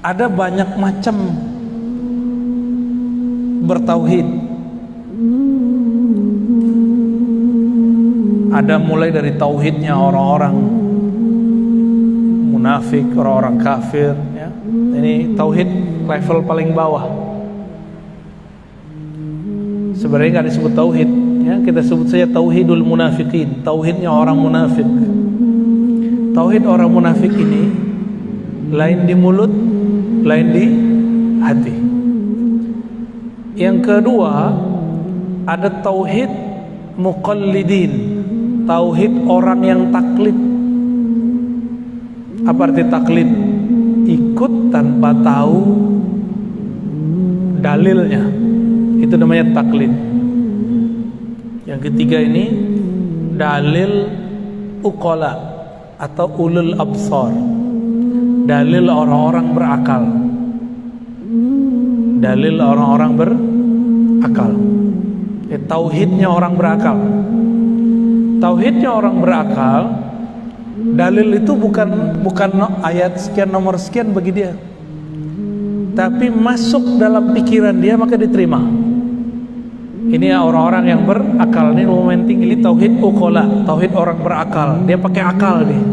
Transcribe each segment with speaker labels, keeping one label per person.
Speaker 1: Ada banyak macam bertauhid. Ada mulai dari tauhidnya orang-orang munafik, orang-orang kafir, ya. Ini tauhid level paling bawah. Sebenarnya nggak disebut tauhid, ya. Kita sebut saja tauhidul munafikin, tauhidnya orang munafik. Tauhid orang munafik ini lain di mulut, lain di hati. Yang kedua, ada tauhid muqallidin, tauhid orang yang taklid. Apa arti taklid? Ikut tanpa tahu dalilnya, itu namanya taklid. Yang ketiga ini dalil uqala atau ulul absar, dalil orang-orang berakal. Dalil orang-orang berakal. Tauhidnya orang berakal. Tauhidnya orang berakal, dalil itu bukan ayat sekian nomor sekian bagi dia, tapi masuk dalam pikiran dia maka diterima. Ini orang-orang yang berakal. Ini momenting, ini tauhid uqala, tauhid orang berakal. Dia pakai akal nih.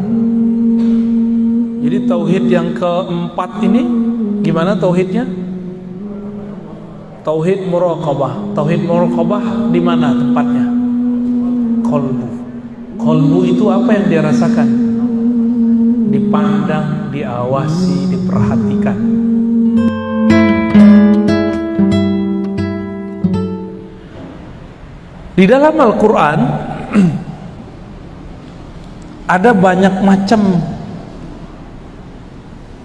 Speaker 1: Jadi tauhid yang keempat ini gimana tauhidnya? Tauhid muraqabah. Tauhid muraqabah di mana tempatnya? Qalbu. Qalbu itu apa yang dia rasakan? Dipandang, diawasi, diperhatikan. Di dalam Al-Quran ada banyak macam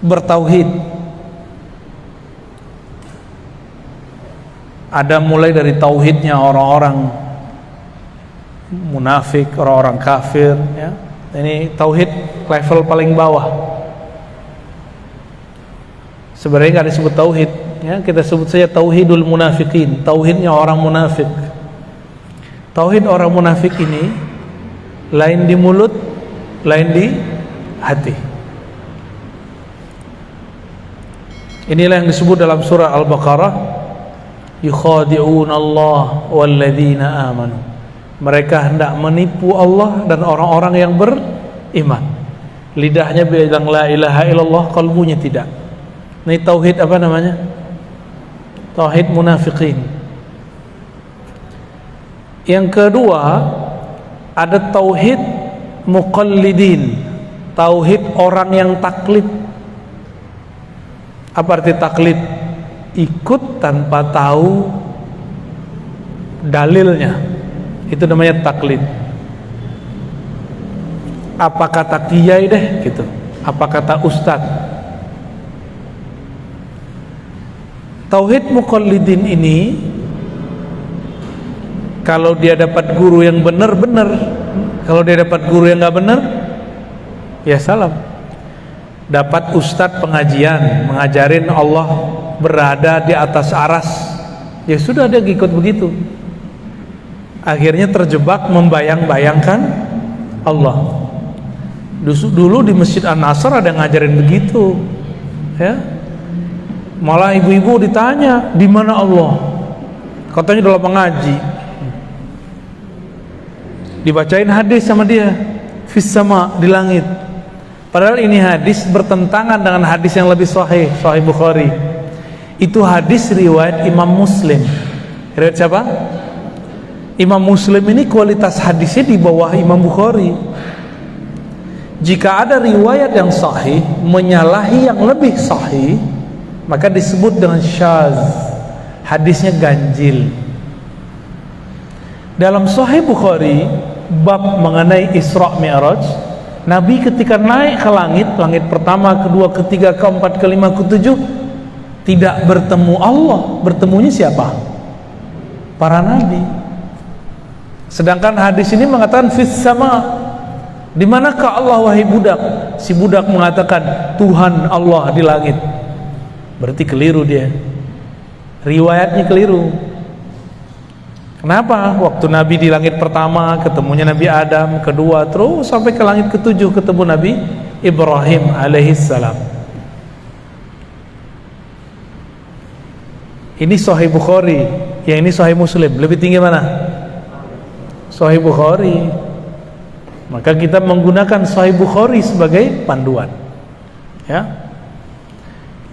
Speaker 1: bertauhid. Ada mulai dari tauhidnya orang-orang munafik, orang-orang kafir, ya. Ini tauhid level paling bawah. Sebenarnya nggak disebut tauhid, ya. Kita sebut saja tauhidul munafikin, tauhidnya orang munafik. Tauhid orang munafik ini lain di mulut, lain di hati. Inilah yang disebut dalam surah Al-Baqarah, yukhadi'una Allah walladzina amanu. Mereka hendak menipu Allah dan orang-orang yang beriman. Lidahnya bilang la ilaha illallah, kalbunya tidak. Ini tauhid apa namanya? Tauhid munafikin. Yang kedua, ada tauhid muqallidin, tauhid orang yang taklid. Apa arti taklid? Ikut tanpa tahu dalilnya, itu namanya taklid. Apa kata kiai deh gitu, apa kata ustad. Tauhid muqallidin ini, kalau dia dapat guru yang benar-benar, kalau dia dapat guru yang nggak benar, ya salam. Dapat ustadz pengajian mengajarin Allah berada di atas aras, ya sudah, dia ikut begitu. Akhirnya terjebak membayang-bayangkan Allah. Dulu di Masjid An-Nasr ada yang ngajarin begitu, ya. Malah ibu-ibu ditanya di mana Allah, katanya dalam mengaji. Dibacain hadis sama dia, fis sama, di langit. Padahal ini hadis bertentangan dengan hadis yang lebih sahih, Sahih Bukhari. Itu hadis riwayat Imam Muslim. Riwayat siapa? Imam Muslim ini kualitas hadisnya di bawah Imam Bukhari. Jika ada riwayat yang sahih menyalahi yang lebih sahih, maka disebut dengan syaz, hadisnya ganjil. Dalam Sahih Bukhari, bab mengenai Isra Mi'raj, Nabi ketika naik ke langit, langit pertama, kedua, ketiga, keempat, kelima, ketujuh, tidak bertemu Allah. Bertemunya siapa? Para nabi. Sedangkan hadis ini mengatakan fis sama, di manakah Allah wahai budak? Si budak mengatakan Tuhan Allah di langit. Berarti keliru dia, riwayatnya keliru. Kenapa? Waktu Nabi di langit pertama ketemunya Nabi Adam, kedua, terus sampai ke langit ketujuh ketemu Nabi Ibrahim alaihissalam. Ini Sahih Bukhari, yang ini Sahih Muslim. Lebih tinggi mana? Sahih Bukhari. Maka kita menggunakan Sahih Bukhari sebagai panduan. Ya.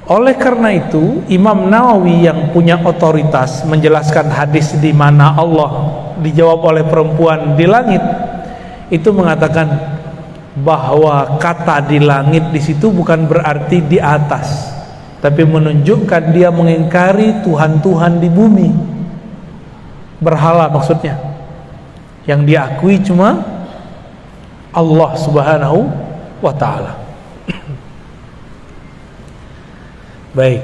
Speaker 1: Oleh karena itu, Imam Nawawi yang punya otoritas menjelaskan hadis di mana Allah dijawab oleh perempuan di langit, itu mengatakan bahwa kata di langit di situ bukan berarti di atas, tapi menunjukkan dia mengingkari Tuhan-Tuhan di bumi, berhala maksudnya. Yang diakui cuma Allah Subhanahu wa ta'ala. Baik.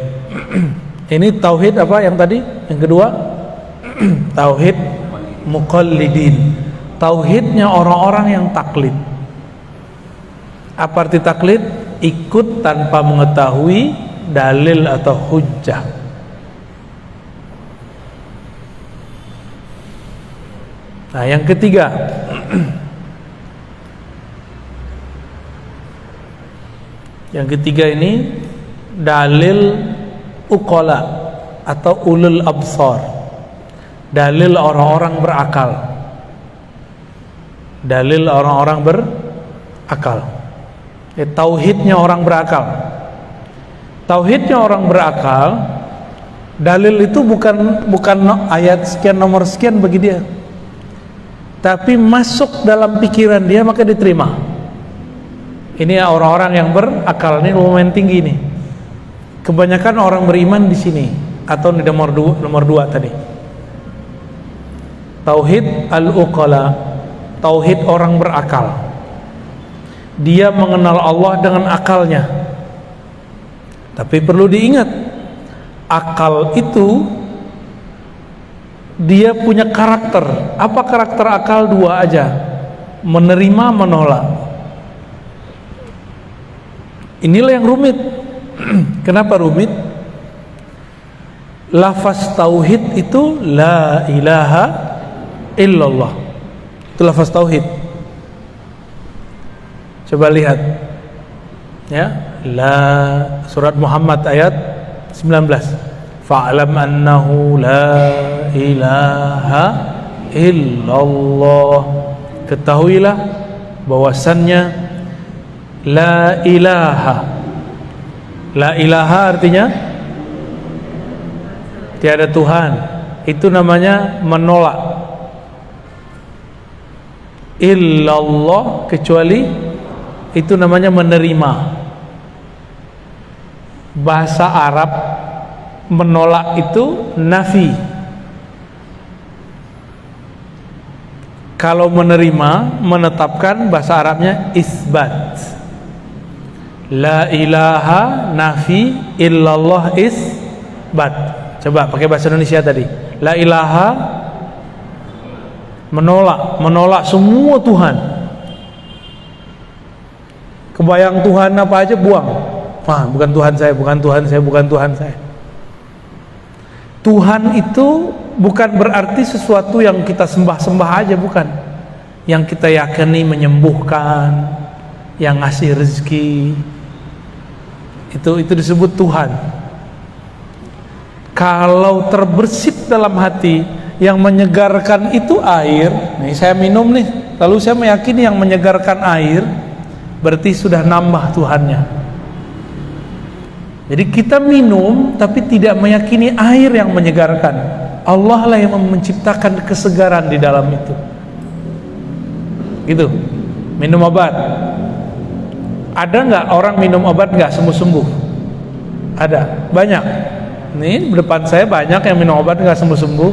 Speaker 1: Ini tauhid apa yang tadi? Yang kedua, tauhid muqallidin. Tauhidnya orang-orang yang taklid. Apa arti taklid? Ikut tanpa mengetahui dalil atau hujjah. Nah, yang ketiga, yang ketiga ini dalil uqala atau ulul absar, dalil orang-orang berakal, dalil orang-orang berakal. Tauhidnya orang berakal. Tauhidnya orang berakal, dalil itu bukan ayat sekian nomor sekian bagi dia, tapi masuk dalam pikiran dia maka diterima. Ini orang-orang yang berakal, ini momen tinggi nih. Kebanyakan orang beriman di sini atau di nomor dua tadi. Tauhid al-uqala, tauhid orang berakal. Dia mengenal Allah dengan akalnya. Tapi perlu diingat, akal itu dia punya karakter. Apa karakter akal? Dua aja, menerima, menolak. Inilah yang rumit. Kenapa rumit? Lafaz tauhid itu la ilaha illallah. Itu lafaz tauhid. Coba lihat. Ya, surat Muhammad ayat 19. Fa'lam annahu la ilaha illallah. Ketahuilah bahwasannya la ilaha. La ilaha artinya tiada Tuhan. Itu namanya menolak. Illallah, kecuali, itu namanya menerima. Bahasa Arab menolak itu nafi. Kalau menerima, menetapkan, bahasa Arabnya isbat. La ilaha nafi, illallah isbat. Coba pakai bahasa Indonesia tadi. La ilaha menolak semua Tuhan. Kebayang Tuhan apa aja buang. Wah, bukan Tuhan saya, bukan Tuhan saya, bukan Tuhan saya. Tuhan itu bukan berarti sesuatu yang kita sembah-sembah aja, bukan. Yang kita yakini menyembuhkan, yang ngasih rezeki. Itu disebut Tuhan. Kalau terbersit dalam hati, yang menyegarkan itu air. Nih saya minum nih, lalu saya meyakini yang menyegarkan air, berarti sudah nambah Tuhannya. Jadi kita minum tapi tidak meyakini air yang menyegarkan. Allah lah yang menciptakan kesegaran di dalam itu. Gitu. Minum obat. Ada nggak orang minum obat nggak sembuh-sembuh? Ada, banyak. Nih depan saya banyak yang minum obat nggak sembuh-sembuh.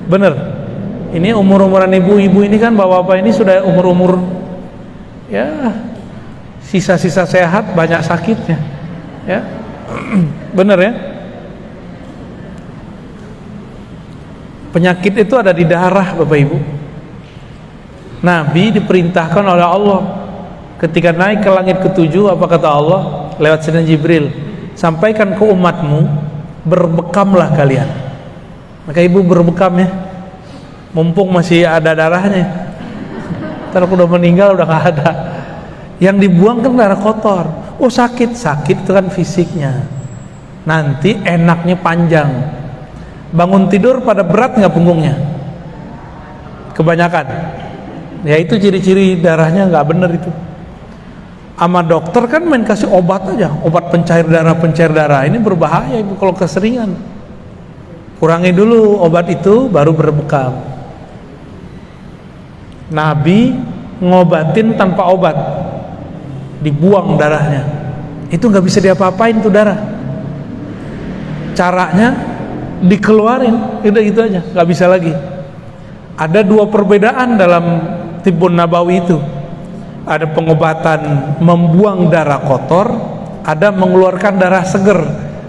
Speaker 1: Bener. Ini umur-umuran ibu-ibu ini kan, bapak-bapak ini sudah umur-umur ya sisa-sisa sehat, banyak sakitnya. Ya, bener ya. Penyakit itu ada di darah, bapak ibu. Nabi diperintahkan oleh Allah ketika naik ke langit ketujuh, apa kata Allah lewat Sayyidina Jibril, sampaikan ke umatmu, berbekamlah kalian. Maka ibu berbekam ya, mumpung masih ada darahnya. Ntar udah meninggal udah gak ada. Yang dibuang kan darah kotor. Oh sakit itu kan fisiknya. Nanti enaknya panjang. bangun tidur pada berat nggak punggungnya? Kebanyakan. Ya itu ciri-ciri darahnya nggak bener itu. Sama dokter kan main kasih obat aja, obat pencair darah. Ini berbahaya ibu kalau keseringan. Kurangi dulu obat itu, baru berbekam. Nabi ngobatin tanpa obat, dibuang darahnya. Itu nggak bisa diapa-apain tuh darah. Caranya dikeluarin, udah gitu aja, nggak bisa lagi. Ada dua perbedaan dalam Tibbun Nabawi itu. Ada pengobatan membuang darah kotor, ada mengeluarkan darah seger.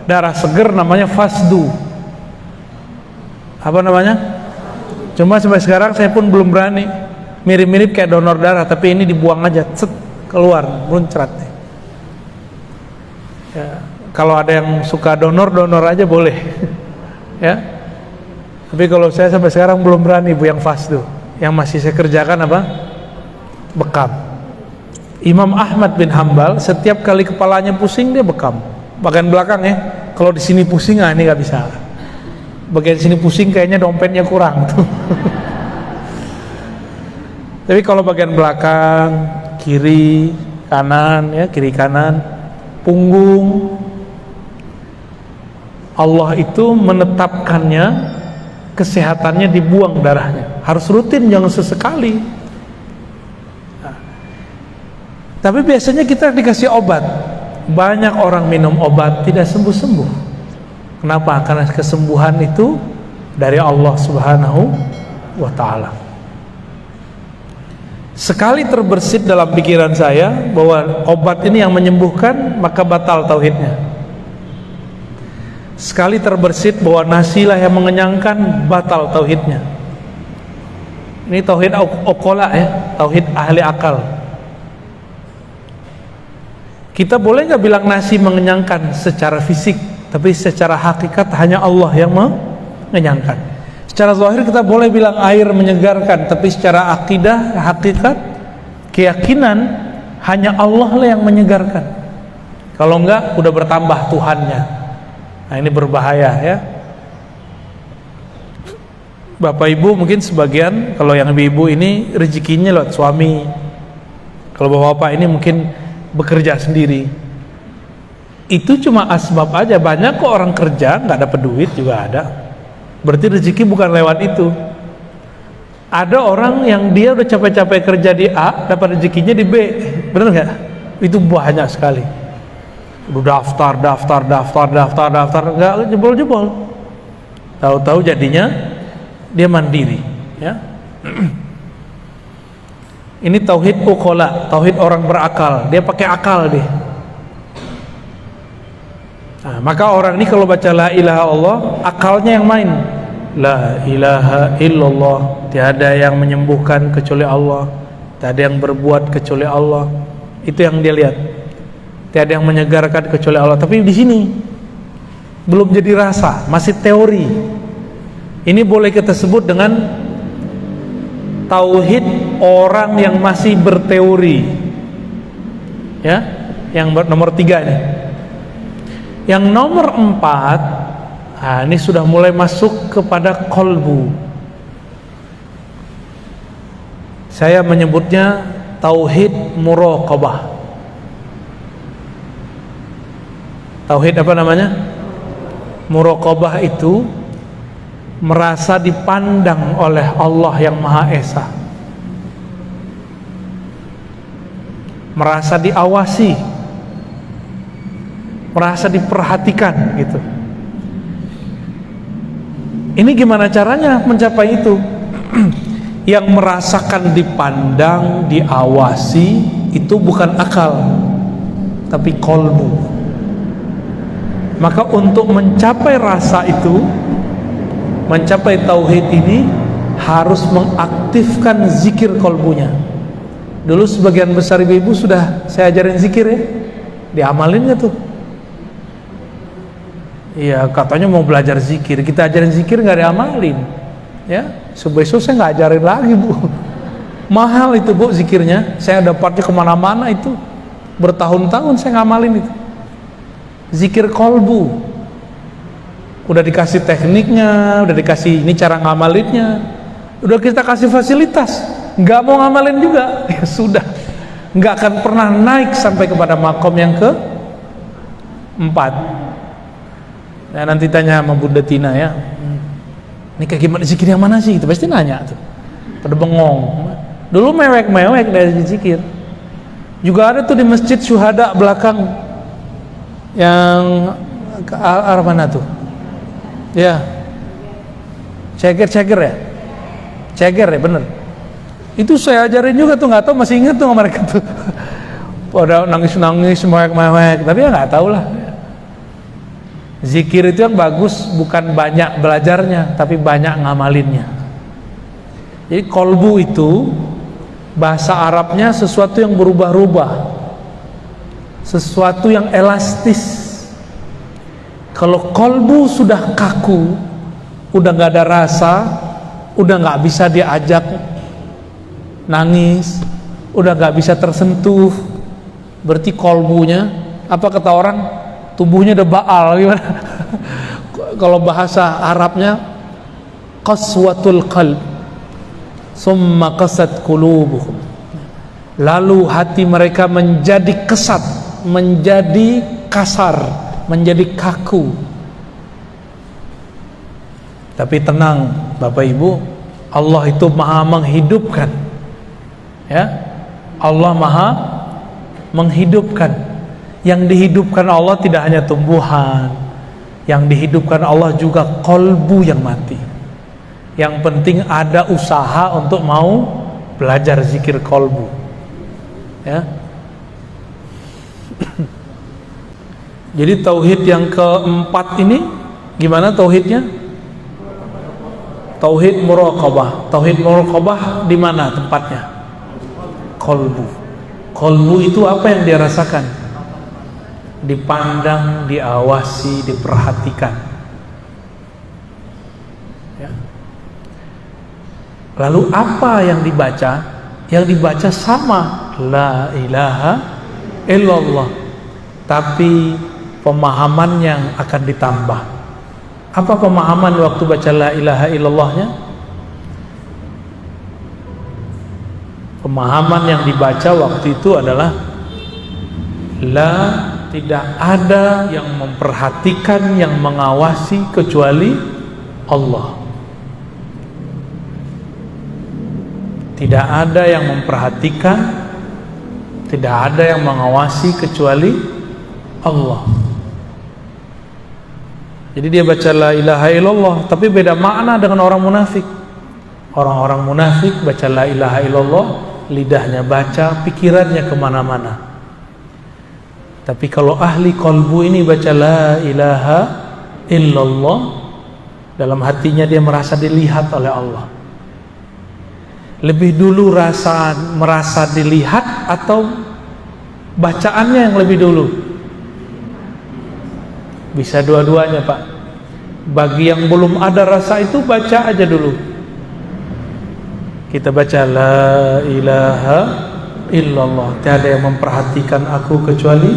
Speaker 1: Darah seger namanya fasdu. Apa namanya? Cuma sampai sekarang saya pun belum berani. Mirip-mirip kayak donor darah, tapi ini dibuang aja, set, keluar, muncrat. Ya, kalau ada yang suka donor aja boleh. Ya. Tapi kalau saya sampai sekarang belum berani bu yang fasdu. Yang masih saya kerjakan apa? Bekam. Imam Ahmad bin Hambal setiap kali kepalanya pusing dia bekam. Bagian belakang ya. Kalau di sini pusing, ini nggak bisa. Bagian sini pusing kayaknya dompetnya kurang tuh. Tapi kalau bagian belakang, kiri, kanan ya, kiri kanan, punggung, Allah itu menetapkannya kesehatannya dibuang darahnya. Harus rutin, jangan sesekali. Tapi biasanya kita dikasih obat. Banyak orang minum obat tidak sembuh-sembuh. Kenapa? Karena kesembuhan itu dari Allah Subhanahu wa ta'ala. Sekali terbersit dalam pikiran saya bahwa obat ini yang menyembuhkan, maka batal tauhidnya. Sekali terbersit bahwa nasilah yang mengenyangkan, batal tauhidnya. Ini tauhid okola ya, tauhid ahli akal. Kita boleh nggak bilang nasi mengenyangkan secara fisik, tapi secara hakikat hanya Allah yang mengenyangkan. Secara zahir kita boleh bilang air menyegarkan, tapi secara akidah, hakikat, keyakinan hanya Allah lah yang menyegarkan. Kalau enggak, udah bertambah Tuhannya. Nah ini berbahaya ya. Bapak ibu mungkin sebagian, kalau yang ibu-ibu ini rezekinya lewat suami. Kalau bapak-bapak ini mungkin bekerja sendiri. Itu cuma asbab aja. Banyak kok orang kerja nggak dapat duit juga ada. Berarti rezeki bukan lewat itu. Ada orang yang dia udah capek-capek kerja di A, dapat rezekinya di B. Bener nggak? Itu banyak sekali. Udah daftar, nggak jebol-jebol. Tahu-tahu jadinya dia mandiri. Ya. Ini tauhid uqala, tauhid orang berakal. Dia pakai akal deh. Nah, maka orang ini kalau baca la ilaha Allah, akalnya yang main. La ilaha illallah, tiada yang menyembuhkan kecuali Allah, tiada yang berbuat kecuali Allah. Itu yang dia lihat. Tiada yang menyegarkan kecuali Allah. Tapi di sini belum jadi rasa, masih teori. Ini boleh kita sebut dengan tauhid orang yang masih berteori. Ya, yang nomor 3 ini. Yang nomor 4, nah ini sudah mulai masuk kepada kolbu. Saya menyebutnya tauhid muraqabah. Tauhid apa namanya? Muraqabah itu merasa dipandang oleh Allah yang Maha Esa, merasa diawasi, merasa diperhatikan gitu. Ini gimana caranya mencapai itu? Yang merasakan dipandang, diawasi itu bukan akal, tapi kolbu. Maka untuk mencapai rasa itu, mencapai tauhid ini, harus mengaktifkan zikir kolbunya. Dulu sebagian besar ibu-ibu sudah saya ajarin zikir ya, diamalinnya tuh. Iya, katanya mau belajar zikir, kita ajarin zikir nggak diamalin, ya. Besok saya nggak ajarin lagi bu. Mahal itu bu zikirnya, saya dapatnya kemana-mana itu, bertahun-tahun saya ngamalin itu. Zikir kolbu. Udah dikasih tekniknya, udah dikasih ini cara ngamalinnya, udah kita kasih fasilitas, nggak mau ngamalin juga, ya sudah, nggak akan pernah naik sampai kepada makom yang ke-4. Nah, nanti tanya sama Bunda Tina ya, ini kayak gimana zikir yang mana sih? Itu pasti nanya tuh, pada bengong. Dulu mewek-mewek dari zikir. Juga ada tuh di masjid Syuhada belakang, yang ke arah mana tuh? Ya, ceger ya, ceger ya, bener. Itu saya ajarin juga tuh, nggak tahu masih ingat tuh mereka tuh. Pada nangis-nangis, mewek-mewek, tapi ya nggak tahu lah. Zikir itu yang bagus bukan banyak belajarnya, tapi banyak ngamalinnya. Jadi kolbu itu bahasa Arabnya sesuatu yang berubah-ubah, sesuatu yang elastis. Kalau kolbu sudah kaku, udah nggak ada rasa, udah nggak bisa diajak nangis, udah nggak bisa tersentuh, berarti kolbunya, apa kata orang, tubuhnya udah baal gimana? Kalau bahasa Arabnya qaswatul qalb, summa qasat qulubuhum, lalu hati mereka menjadi kesat, menjadi kasar, menjadi kaku. Tapi tenang Bapak Ibu, Allah itu maha menghidupkan, ya, Allah maha menghidupkan. Yang dihidupkan Allah tidak hanya tumbuhan, yang dihidupkan Allah juga kolbu yang mati. Yang penting ada usaha untuk mau belajar zikir kolbu, ya. Jadi tauhid yang keempat ini gimana tauhidnya? Tauhid muraqabah. Tauhid muraqabah di mana tempatnya? Kolbu. Kolbu itu apa yang dia rasakan? Dipandang, diawasi, diperhatikan. Ya. Lalu apa yang dibaca? Yang dibaca sama, la ilaha illallah, tapi pemahaman yang akan ditambah. Apa pemahaman waktu baca la ilaha illallahnya? Pemahaman yang dibaca waktu itu adalah la, tidak ada yang memperhatikan, yang mengawasi kecuali Allah. Tidak ada yang memperhatikan, tidak ada yang mengawasi kecuali Allah. Jadi dia baca la ilaha illallah, tapi beda makna dengan orang munafik. Orang-orang munafik baca la ilaha illallah, lidahnya baca, pikirannya kemana-mana. Tapi kalau ahli kolbu ini baca la ilaha illallah, dalam hatinya dia merasa dilihat oleh Allah. Lebih dulu merasa dilihat atau bacaannya yang lebih dulu? Bisa dua-duanya Pak. Bagi yang belum ada rasa itu, baca aja dulu. Kita baca la ilaha illallah, tiada yang memperhatikan aku kecuali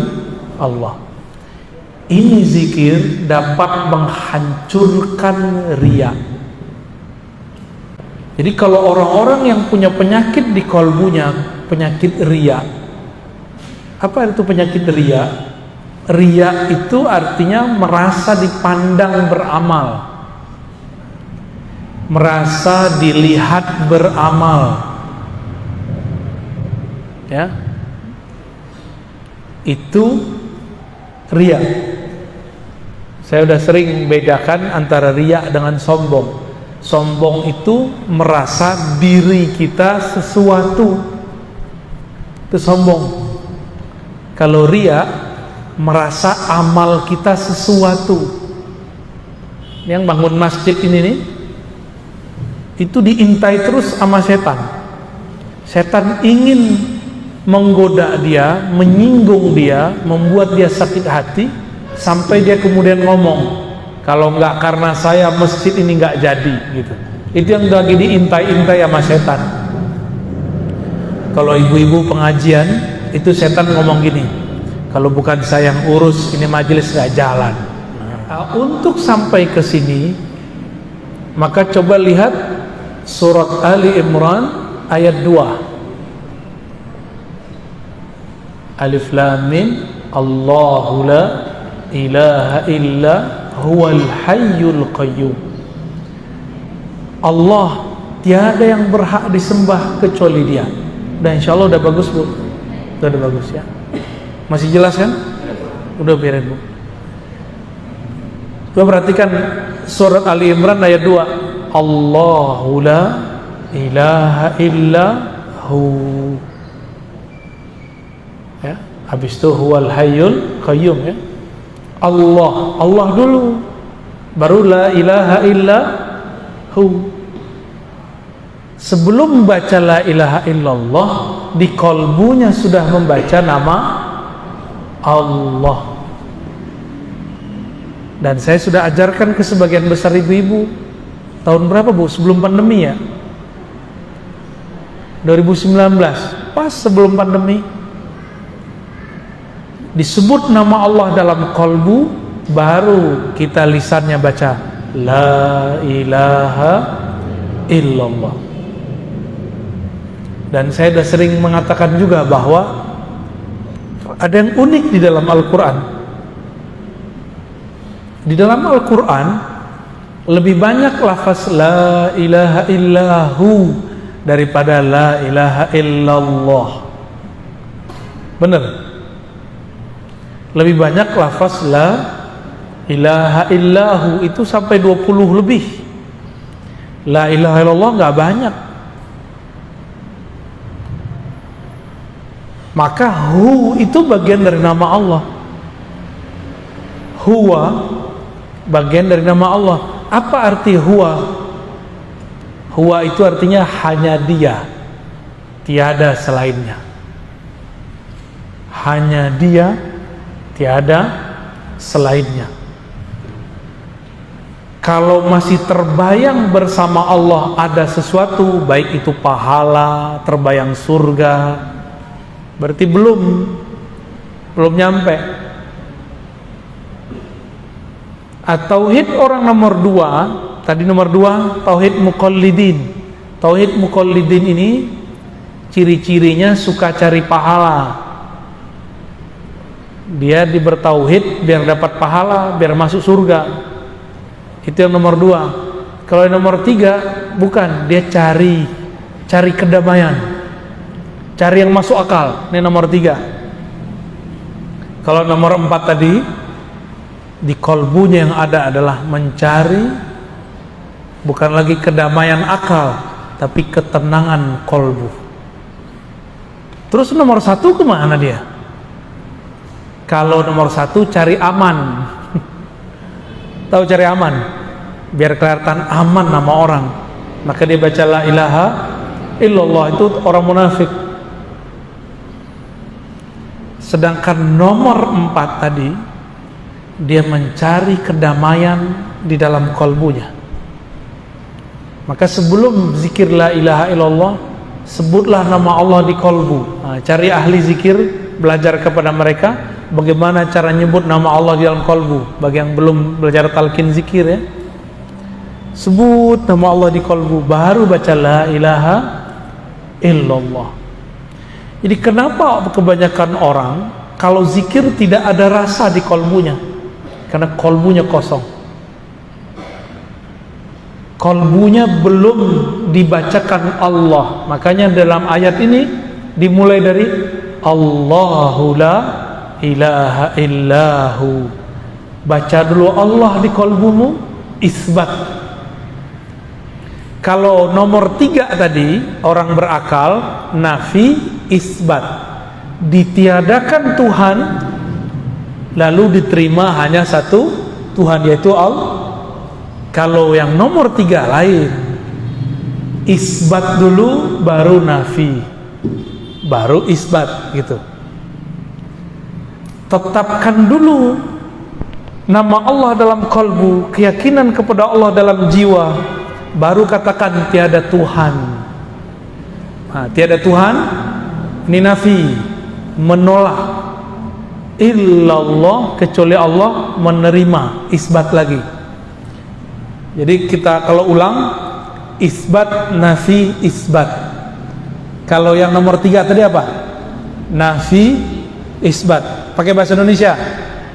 Speaker 1: Allah. Ini zikir dapat menghancurkan riya. Jadi kalau orang-orang yang punya penyakit di kolbunya, penyakit riya. Apa itu penyakit riya? Riya itu artinya merasa dipandang beramal, merasa dilihat beramal, ya, itu riya. Saya sudah sering bedakan antara riya dengan sombong. Sombong itu merasa diri kita sesuatu, itu sombong. Kalau riya merasa amal kita sesuatu. Yang bangun masjid ini nih, itu diintai terus sama setan. Setan ingin menggoda dia, menyinggung dia, membuat dia sakit hati, sampai dia kemudian ngomong, kalau enggak karena saya masjid ini enggak jadi, gitu. Itu yang lagi diintai-intai sama setan. Kalau ibu-ibu pengajian, itu setan ngomong gini, kalau bukan saya yang urus, ini majelis nggak jalan. Nah, Untuk sampai ke sini, maka coba lihat surat Ali Imran ayat 2. Alif Lam Mim, Allahu la ilaha illa huwal hayyul qayyum. Allah tiada yang berhak disembah kecuali Dia. Dan insya Allah udah bagus, Bu. Udah bagus ya. Masih jelas kan? Udah beres, Bu. Coba perhatikan surat Ali Imran ayat 2. Allahu la ilaha illa hu. Ya, habis itu huwal hayyul qayyum ya. Allah dulu, baru la ilaha illa hu. Sebelum baca la ilaha illallah, di kolbunya sudah membaca nama Allah. Dan saya sudah ajarkan ke sebagian besar ibu-ibu. Tahun berapa, Bu? Sebelum pandemi ya? 2019, pas sebelum pandemi. Disebut nama Allah dalam kolbu, baru kita lisannya baca la ilaha illallah. Dan saya sudah sering mengatakan juga bahwa ada yang unik di dalam Al-Quran. Di dalam Al-Quran lebih banyak lafaz la ilaha illahu daripada la ilaha illallah. Benar? Lebih banyak lafaz la ilaha illahu itu sampai 20 lebih. La ilaha illallah nggak banyak. Maka hu itu bagian dari nama Allah. Huwa bagian dari nama Allah. Apa arti huwa? Huwa itu artinya hanya Dia, tiada selainnya. Hanya Dia, tiada selainnya. Kalau masih terbayang bersama Allah ada sesuatu, baik itu pahala, terbayang surga, berarti belum nyampe. Tauhid orang nomor 2, tadi nomor 2 tauhid muqallidin. Tauhid muqallidin ini ciri-cirinya suka cari pahala. Dia bertauhid biar dapat pahala, biar masuk surga. Itu yang nomor 2. Kalau yang nomor 3 bukan, dia cari kedamaian, cari yang masuk akal. Ini nomor 3. Kalau nomor 4 tadi, di kolbunya yang ada adalah mencari bukan lagi kedamaian akal, tapi ketenangan kolbu. Terus nomor 1 kemana dia? Kalau nomor 1 cari aman. Tahu cari aman? Biar kelihatan aman nama orang, maka dia baca la ilaha illallah. Itu orang munafik. Sedangkan nomor 4 tadi, dia mencari kedamaian di dalam kolbunya. Maka sebelum zikir la ilaha illallah, sebutlah nama Allah di kolbu. Cari ahli zikir, belajar kepada mereka bagaimana cara nyebut nama Allah di dalam kolbu. Bagi yang belum belajar talqin zikir ya, sebut nama Allah di kolbu, baru baca la ilaha illallah. Jadi kenapa kebanyakan orang kalau zikir tidak ada rasa di kolbunya? Karena kolbunya kosong, kolbunya belum dibacakan Allah. Makanya dalam ayat ini dimulai dari Allahu la ilaha illahu. Baca dulu Allah di kolbumu, isbat. Kalau nomor 3 tadi orang berakal, nafi, isbat. Ditiadakan Tuhan, lalu diterima hanya satu Tuhan, yaitu Allah. Kalau yang nomor 3 lain, isbat dulu baru nafi, baru isbat gitu. Tetapkan dulu nama Allah dalam kalbu, keyakinan kepada Allah dalam jiwa, baru katakan tiada Tuhan. Tiada Tuhan ini nafi, menolak. illallah, kecuali Allah, menerima, isbat lagi. Jadi kita kalau ulang, isbat, nafi, isbat. Kalau yang nomor 3 tadi apa? Nafi, isbat. Pakai bahasa Indonesia.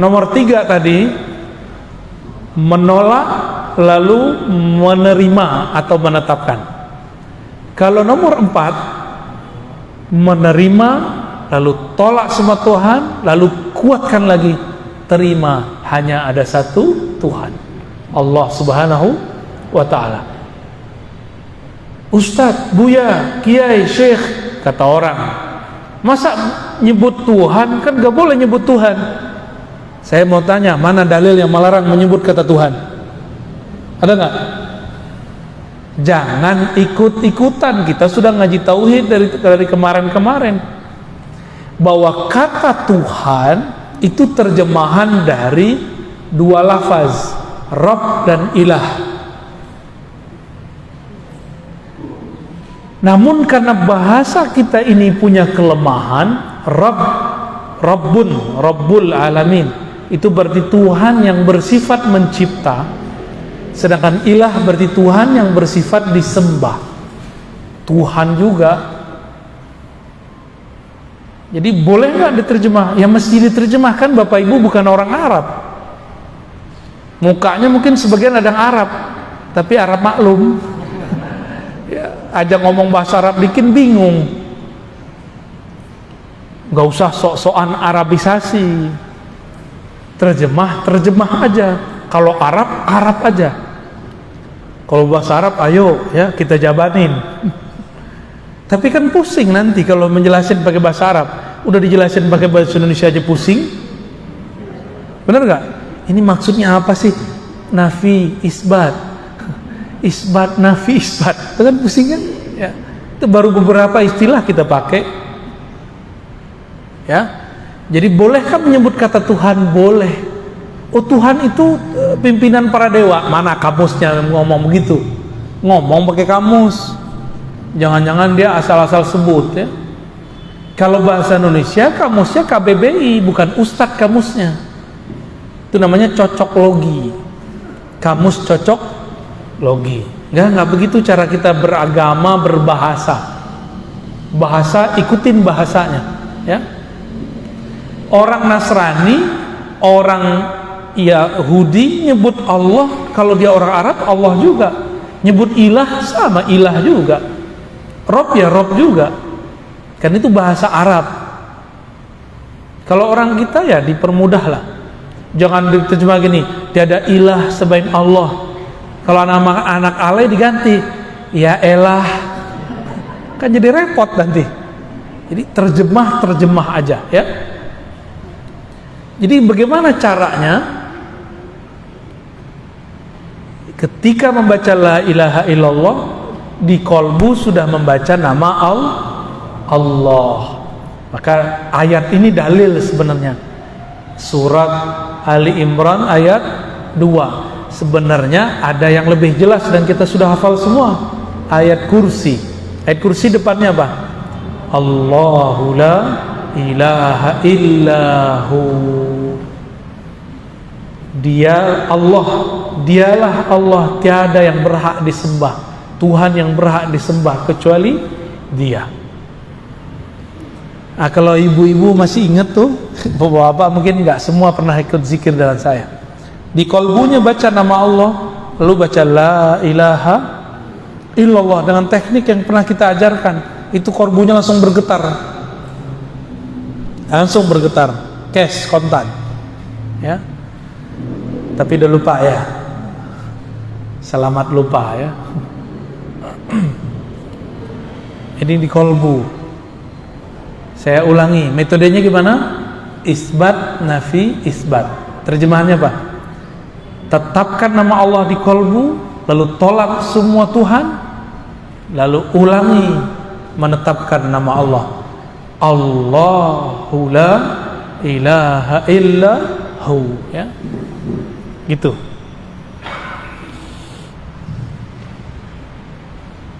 Speaker 1: Nomor 3 tadi menolak lalu menerima atau menetapkan. Kalau nomor 4 menerima lalu tolak semua Tuhan, lalu kuatkan lagi, terima hanya ada satu Tuhan, Allah Subhanahu wa ta'ala. Ustadz, Buya, Kiai, Syekh, kata orang, masa nyebut Tuhan? Kan gak boleh nyebut Tuhan. Saya mau tanya, mana dalil yang melarang menyebut kata Tuhan? Ada gak? Jangan ikut-ikutan. Kita sudah ngaji tauhid dari kemarin-kemarin, bahwa kata Tuhan itu terjemahan dari dua lafaz, Rabb dan Ilah. Namun karena bahasa kita ini punya kelemahan, Rabbul Alamin, itu berarti Tuhan yang bersifat mencipta, sedangkan Ilah berarti Tuhan yang bersifat disembah. Tuhan juga. Jadi boleh nggak diterjemah? Ya mesti diterjemahkan. Bapak Ibu bukan orang Arab. Mukanya mungkin sebagian ada yang Arab, tapi Arab maklum. Ya, aja ngomong bahasa Arab bikin bingung. Gak usah sok-sokan Arabisasi. Terjemah aja. Kalau Arab, Arab aja. Kalau bahasa Arab, ayo ya kita jabanin. Tapi kan pusing nanti kalau menjelasin pakai bahasa Arab. Udah dijelasin pakai bahasa Indonesia aja pusing. Bener gak? Ini maksudnya apa sih? Nafi, isbat. Isbat, nafi, isbat. Itu kan pusing kan? Ya. Itu baru beberapa istilah kita pakai. Ya. Jadi bolehkah menyebut kata Tuhan? Boleh. Oh, Tuhan itu pimpinan para dewa. Mana kamusnya ngomong begitu? Ngomong pakai kamus. Jangan-jangan dia asal-asal sebut ya. Kalau bahasa Indonesia kamusnya KBBI, bukan Ustadz kamusnya. Itu namanya cocok logi. Kamus cocok logi. Nggak begitu cara kita beragama, berbahasa. Bahasa, ikutin bahasanya ya. Orang Nasrani, orang Yahudi nyebut Allah, kalau dia orang Arab Allah juga. Nyebut ilah sama ilah juga. Rob ya Rob juga. Kan itu bahasa Arab. Kalau orang kita ya dipermudah lah. Jangan diterjemah gini, tiada ilah selain Allah. Kalau anak alay diganti, ya elah, kan jadi repot nanti. Jadi terjemah aja ya. Jadi bagaimana caranya? Ketika membaca la ilaha illallah, di kolbu sudah membaca nama Allah. Maka ayat ini dalil sebenarnya. Surat Ali Imran ayat 2. Sebenarnya ada yang lebih jelas dan kita sudah hafal semua. Ayat kursi. Ayat kursi depannya apa? Allahu la ilaha illahu. Dia Allah, dialah Allah, tiada yang berhak disembah, Tuhan yang berhak disembah kecuali Dia. Nah, kalau ibu-ibu masih ingat tuh, bapak-bapak mungkin nggak semua pernah ikut zikir dengan saya. Di kolbunya baca nama Allah, lalu baca la ilaha illallah dengan teknik yang pernah kita ajarkan. Itu kolbunya langsung bergetar, cash kontan, ya. Tapi udah lupa ya, selamat lupa ya. Ini di kolbu. Saya ulangi, metodenya gimana? Isbat, nafi, isbat. Terjemahannya apa? Tetapkan nama Allah di kolbu, lalu tolak semua Tuhan, lalu ulangi menetapkan nama Allah. Allahu la ilaha illahu, ya. Gitu.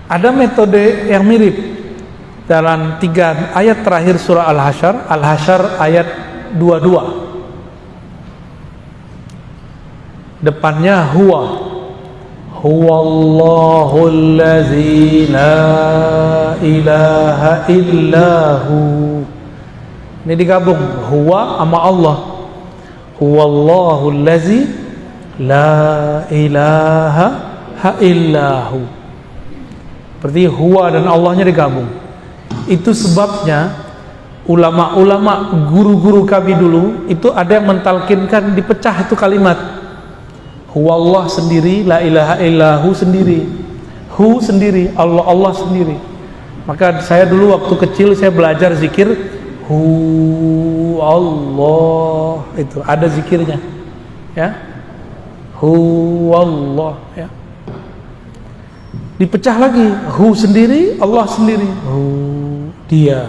Speaker 1: Ada metode yang mirip dalam 3 ayat terakhir surah Al-Hasyr. Al-Hasyr ayat dua-dua. Depannya huwa. Huwallahul ladzi la ilaha illahu. Ini digabung, huwa sama Allah. Huwallahul ladzi la ilaha illahu. Berarti huwa dan Allahnya digabung. Itu sebabnya ulama-ulama, guru-guru kami dulu itu ada yang mentalkinkan dipecah itu kalimat. Huwallah sendiri, la ilaha illahu sendiri, hu sendiri, Allah Allah sendiri. Maka saya dulu waktu kecil saya belajar zikir hu Allah, itu ada zikirnya, ya. Hu Allah, ya. Dipecah lagi, hu sendiri, Allah sendiri, hu dia.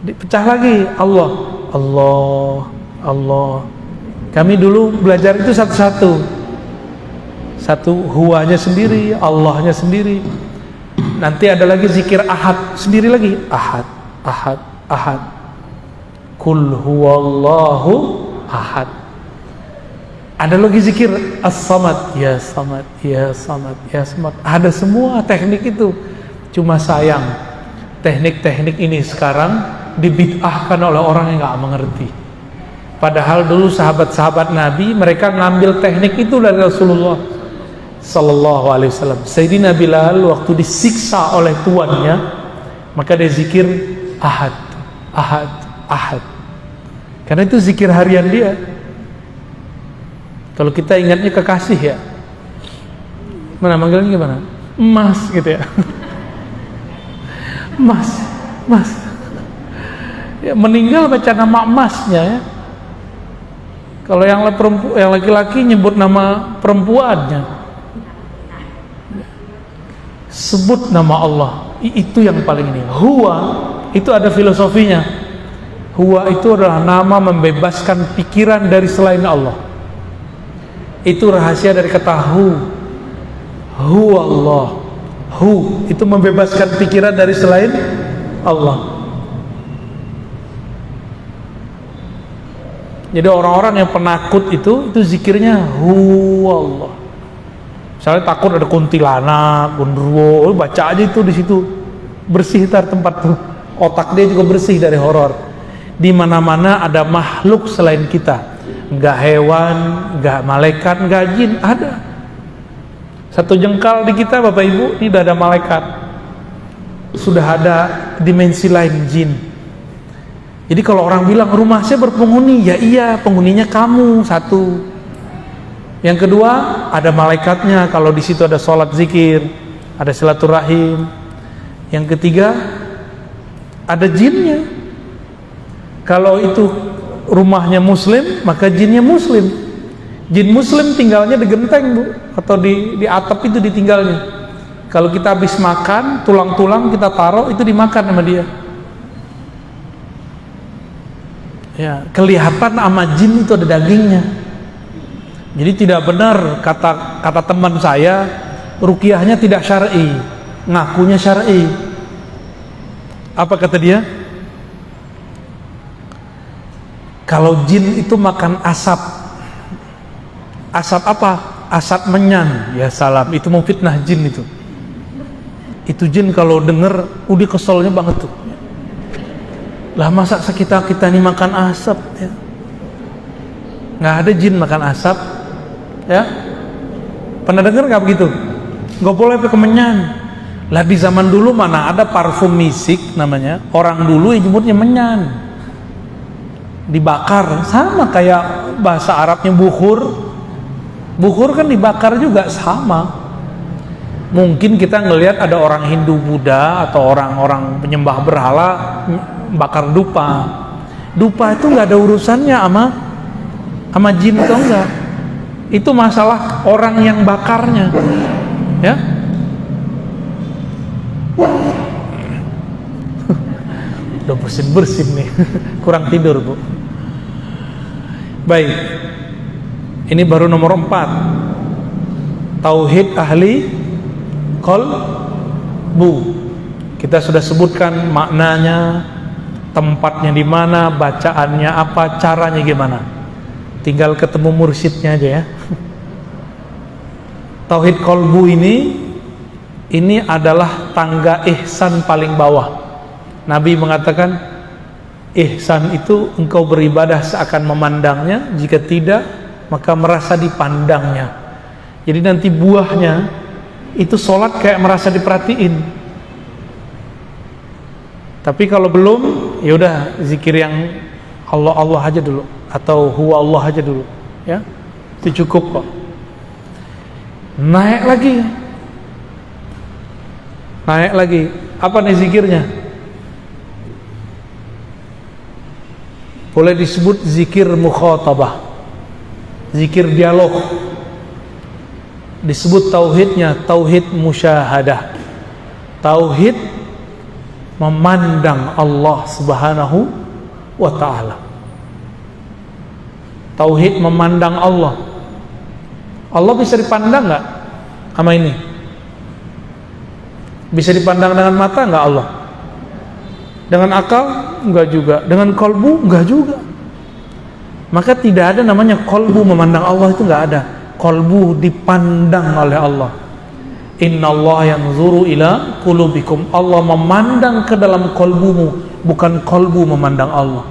Speaker 1: Dipecah lagi, Allah, Allah, Allah. Kami dulu belajar itu satu-satu. Satu huwanya sendiri, Allahnya sendiri. Nanti ada lagi zikir ahad sendiri lagi. Ahad, ahad, ahad. Kul huwallahu ahad. Ada lagi zikir as-samad, ya samad, ya samad, ya samad. Ada semua teknik itu. Cuma sayang, teknik-teknik ini sekarang dibid'ahkan oleh orang yang gak mengerti. Padahal dulu sahabat-sahabat Nabi mereka ngambil teknik itu dari Rasulullah Sallallahu Alaihi Wasallam. Sayyidina Bilal waktu disiksa oleh tuannya, maka dia zikir ahad, ahad, ahad. Karena itu zikir harian dia. Kalau kita ingatnya kekasih ya, mana manggilnya gimana? Mas gitu ya. Mas, mas. Ya, meninggal baca nama emasnya ya. Kalau yang laki-laki nyebut nama perempuannya, sebut nama Allah, itu yang paling ini. Huwa itu ada filosofinya. Huwa itu adalah nama membebaskan pikiran dari selain Allah. Itu rahasia dari kata hu. Huwa Allah. Hu itu membebaskan pikiran dari selain Allah. Jadi orang-orang yang penakut itu zikirnya huwallah. Misalnya takut ada kuntilanak, gundurwo, baca aja itu di situ. Bersih tar tempat tuh. Otak dia juga bersih dari horor. Di mana-mana ada makhluk selain kita. Enggak hewan, enggak malaikat, enggak jin, ada. Satu jengkal di kita Bapak Ibu, ini udah ada malaikat. Sudah ada dimensi lain jin. Jadi kalau orang bilang rumah saya berpenghuni, ya iya, penghuninya kamu satu. Yang kedua, ada malaikatnya kalau di situ ada sholat zikir, ada silaturahim. Yang ketiga, ada jinnya. Kalau itu rumahnya muslim, maka jinnya muslim. Jin muslim tinggalnya di genteng, Bu, atau di atap itu ditinggalnya. Kalau kita habis makan, tulang-tulang kita taruh itu dimakan sama dia. Ya, kelihatan sama jin itu ada dagingnya. Jadi tidak benar kata teman saya, ruqyahnya tidak syar'i, ngakunya syar'i. Apa kata dia? Kalau jin itu makan asap. Asap apa? Asap menyan. Ya salam, itu mau fitnah jin itu. Itu jin kalau denger, udah keselnya banget tuh. Lah masa kita nih makan asap ya? Nggak ada jin makan asap ya? Pernah dengar nggak begitu? Nggak boleh pakai menyan. Lah di zaman dulu mana ada parfum misik namanya, orang dulu yang nyebutnya menyan, dibakar, sama kayak bahasa Arabnya bukhur. Bukhur kan dibakar juga, sama. Mungkin kita ngelihat ada orang Hindu Buddha atau orang-orang penyembah berhala bakar dupa. Dupa itu nggak ada urusannya sama jin atau enggak. Itu masalah orang yang bakarnya, ya. Udah bersin nih, kurang tidur Bu. Baik, ini baru nomor 4, tauhid ahli qalbu. Kita sudah sebutkan maknanya, tempatnya di mana, bacaannya apa, caranya gimana. Tinggal ketemu mursyidnya aja ya. Tauhid kolbu ini adalah tangga ihsan paling bawah. Nabi mengatakan, ihsan itu engkau beribadah seakan memandangnya, jika tidak maka merasa dipandangnya. Jadi nanti buahnya itu sholat kayak merasa diperhatiin. Tapi kalau belum, ya udah zikir yang Allah Allah aja dulu, atau huwa Allah aja dulu, ya itu cukup kok. Naik lagi, apa nih zikirnya? Boleh disebut zikir mukhatabah, zikir dialog. Disebut tauhidnya tauhid musyahadah, tauhid memandang Allah Subhanahu wa ta'ala. Tauhid memandang Allah. Allah bisa dipandang nggak sama ini? Bisa dipandang dengan mata nggak Allah? Dengan akal? Enggak juga. Dengan kolbu? Enggak juga. Maka tidak ada namanya kolbu memandang Allah, itu nggak ada. Kolbu dipandang oleh Allah. Innallaha yanzuru ila qulubikum. Allah memandang ke dalam kolbumu, bukan kolbu memandang Allah.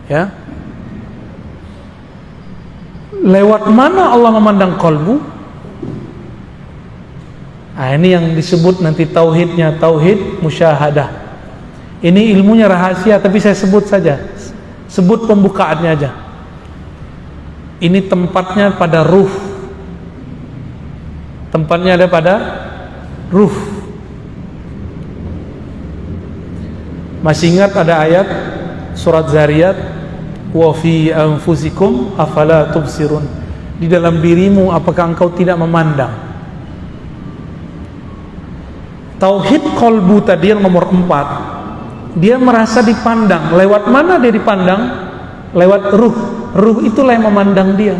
Speaker 1: Ya. Lewat mana Allah memandang kolbu? Nah, ini yang disebut nanti tauhidnya tauhid musyahadah. Ini ilmunya rahasia, tapi saya sebut saja, sebut pembukaannya aja. Ini tempatnya pada ruh. Tempatnya ada pada ruh. Masih ingat ada ayat surat Zariyat, wa fi anfusikum afala tubsirun, di dalam dirimu apakah engkau tidak memandang? Tauhid kolbu tadi yang nomor 4, dia merasa dipandang. Lewat mana dia dipandang? Lewat ruh. Ruh itulah yang memandang dia,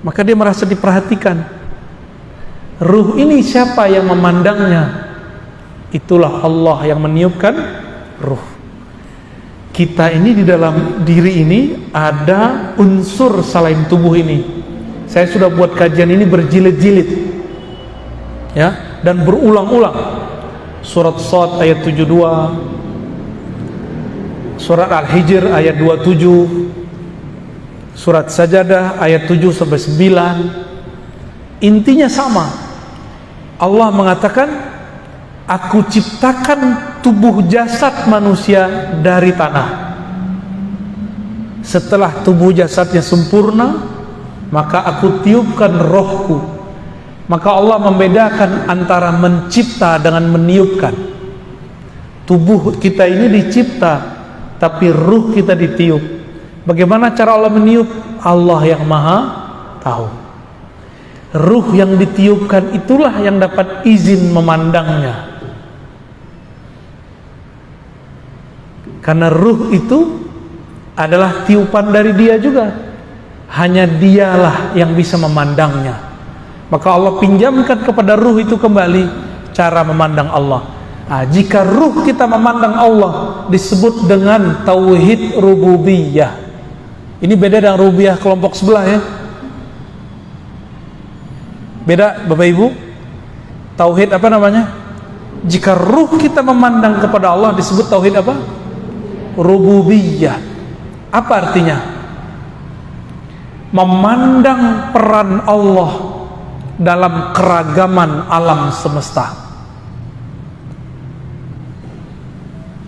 Speaker 1: maka dia merasa diperhatikan. Ruh ini siapa yang memandangnya? Itulah Allah yang meniupkan ruh. Kita ini di dalam diri ini ada unsur selain tubuh ini. Saya sudah buat kajian ini berjilid-jilid, ya, dan berulang-ulang. Surat Shad ayat 72, surat Al-Hijr ayat 27, surat Sajadah ayat 7 sampai 9. Intinya sama. Allah mengatakan, aku ciptakan tubuh jasad manusia dari tanah. Setelah tubuh jasadnya sempurna, maka aku tiupkan rohku. Maka Allah membedakan antara mencipta dengan meniupkan. Tubuh kita ini dicipta, tapi ruh kita ditiup. Bagaimana cara Allah meniup? Allah yang maha tahu. Ruh yang ditiupkan itulah yang dapat izin memandangnya. Karena ruh itu adalah tiupan dari dia juga. Hanya dialah yang bisa memandangnya. Maka Allah pinjamkan kepada ruh itu kembali cara memandang Allah. Nah, jika ruh kita memandang Allah, disebut dengan tauhid rububiyah. Ini beda dengan rububiyah kelompok sebelah, ya. Beda Bapak Ibu. Tauhid apa namanya? Jika ruh kita memandang kepada Allah, disebut tauhid apa? Rububiyah. Apa artinya? Memandang peran Allah dalam keragaman alam semesta.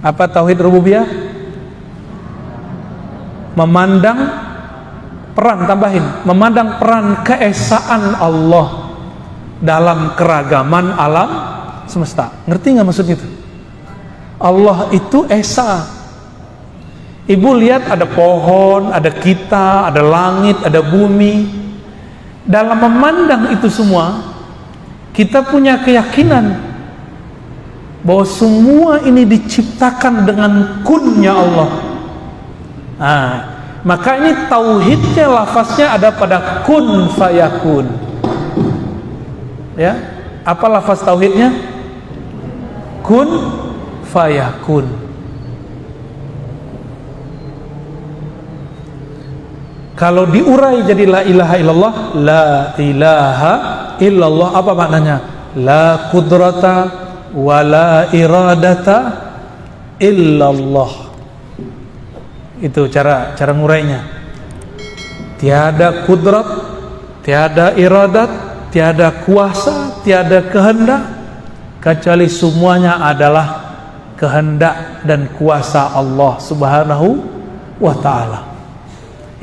Speaker 1: Apa tauhid rububiyah? Memandang peran, tambahin, memandang peran keesaan Allah dalam keragaman alam semesta. Ngerti nggak maksud itu? Allah itu esa. Ibu lihat ada pohon, ada kita, ada langit, ada bumi. Dalam memandang itu semua, kita punya keyakinan bahwa semua ini diciptakan dengan kunnya Allah. Nah, maka ini tauhidnya, lafaznya ada pada kun fayakun. Ya, apa lafaz tauhidnya? Kun fayakun. Kalau diurai jadi la ilaha illallah, la ilaha illallah apa maknanya? La qudrata wa la iradata illallah. Itu cara ngurainya. Tiada kudrat, tiada iradat, tiada kuasa, tiada kehendak, kecuali semuanya adalah kehendak dan kuasa Allah Subhanahu wa ta'ala.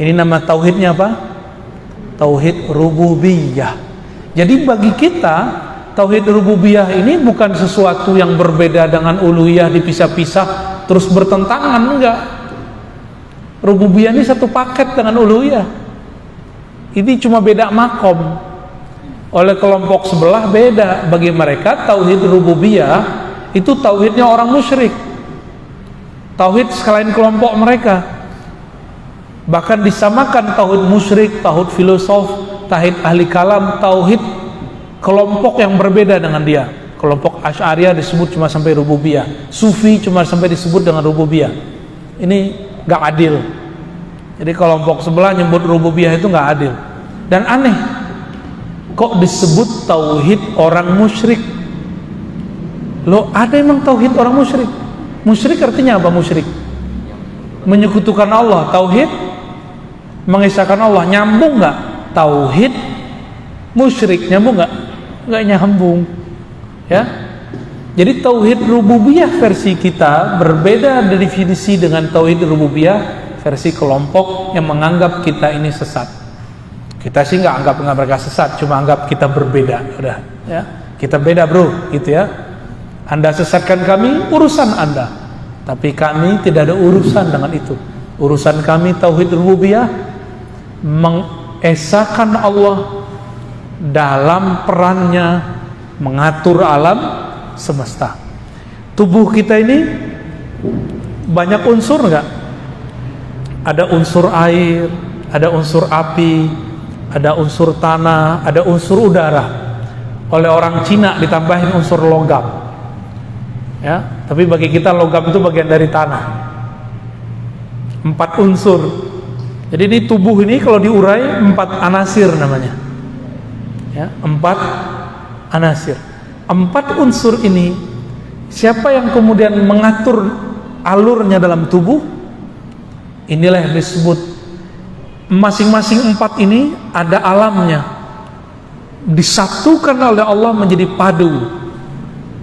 Speaker 1: Ini nama tauhidnya apa? Tauhid rububiyah. Jadi bagi kita tauhid rububiyah ini bukan sesuatu yang berbeda dengan uluhiyah dipisah-pisah terus bertentangan, enggak. Rububiyah ini satu paket dengan uluhiyah. Ini cuma beda makom. Oleh kelompok sebelah beda. Bagi mereka tauhid rububiyah itu tauhidnya orang musyrik, tauhid selain kelompok mereka. Bahkan disamakan tauhid musyrik, tauhid filosof, tauhid ahli kalam, tauhid kelompok yang berbeda dengan dia. Kelompok Asy'ariyah disebut cuma sampai rububiyah, Sufi cuma sampai disebut dengan rububiyah. Ini gak adil. Jadi kelompok sebelah nyebut rububiyah itu gak adil. Dan aneh, kok disebut tauhid orang musyrik? Loh, ada emang tauhid orang musyrik? Musyrik artinya apa musyrik? Menyekutukan Allah. Tauhid mengesahkan Allah. Nyambung nggak? Tauhid musyrik nyambung nggak? Nggak nyambung, ya. Jadi tauhid rububiyah versi kita berbeda definisi dengan tauhid rububiyah versi kelompok yang menganggap kita ini sesat. Kita sih nggak anggap mereka sesat, cuma anggap kita berbeda. Udah, ya. Kita beda bro, gitu ya. Anda sesatkan kami, urusan Anda. Tapi kami tidak ada urusan dengan itu. Urusan kami tauhid rububiyah, mengesahkan Allah dalam perannya mengatur alam semesta. Tubuh kita ini banyak unsur enggak? Ada unsur air, ada unsur api, ada unsur tanah, ada unsur udara. Oleh orang Cina ditambahin unsur logam. Ya, tapi bagi kita logam itu bagian dari tanah. 4 unsur. Jadi ini tubuh ini kalau diurai 4 anasir namanya. Ya, 4 anasir. 4 unsur ini siapa yang kemudian mengatur alurnya dalam tubuh? Inilah yang disebut masing-masing 4 ini ada alamnya. Disatukan oleh Allah menjadi padu.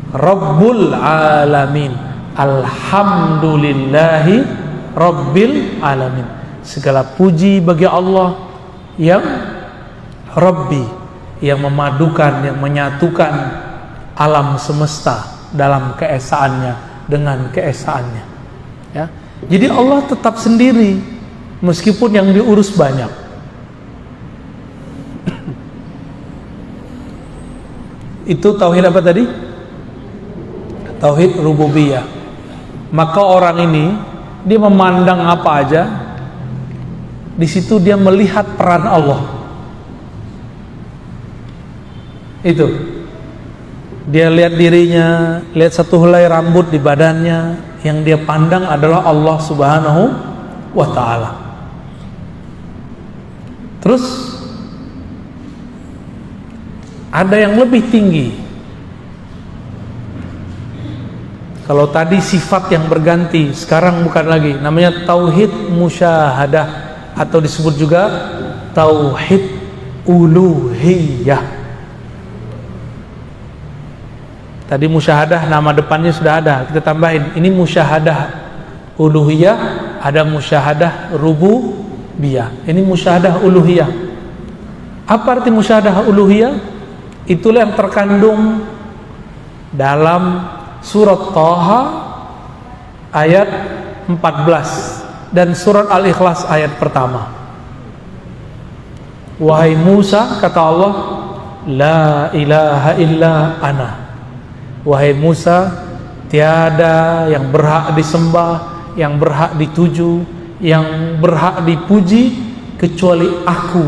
Speaker 1: Rabbul alamin, alhamdulillahi rabbil alamin. Segala puji bagi Allah yang Rabbi, yang memadukan, yang menyatukan alam semesta dalam keesaannya dengan keesaannya, ya. Jadi Allah tetap sendiri meskipun yang diurus banyak. Itu tauhid apa tadi? Tauhid rububiyah. Maka orang ini dia memandang apa aja, di situ dia melihat peran Allah. Itu dia lihat dirinya, lihat satu helai rambut di badannya, yang dia pandang adalah Allah Subhanahu wa ta'ala. Terus ada yang lebih tinggi. Kalau tadi sifat yang berganti, sekarang bukan lagi, namanya tauhid musyahadah, atau disebut juga tauhid uluhiyah. Tadi musyahadah nama depannya sudah ada, kita tambahin ini musyahadah uluhiyah, ada musyahadah rububiyah. Ini musyahadah uluhiyah. Apa arti musyahadah uluhiyah? Itulah yang terkandung dalam surat Thaha ayat 14 dan surat Al-Ikhlas ayat pertama. Wahai Musa, kata Allah, la ilaha illa ana. Wahai Musa, tiada yang berhak disembah, yang berhak dituju, yang berhak dipuji kecuali aku.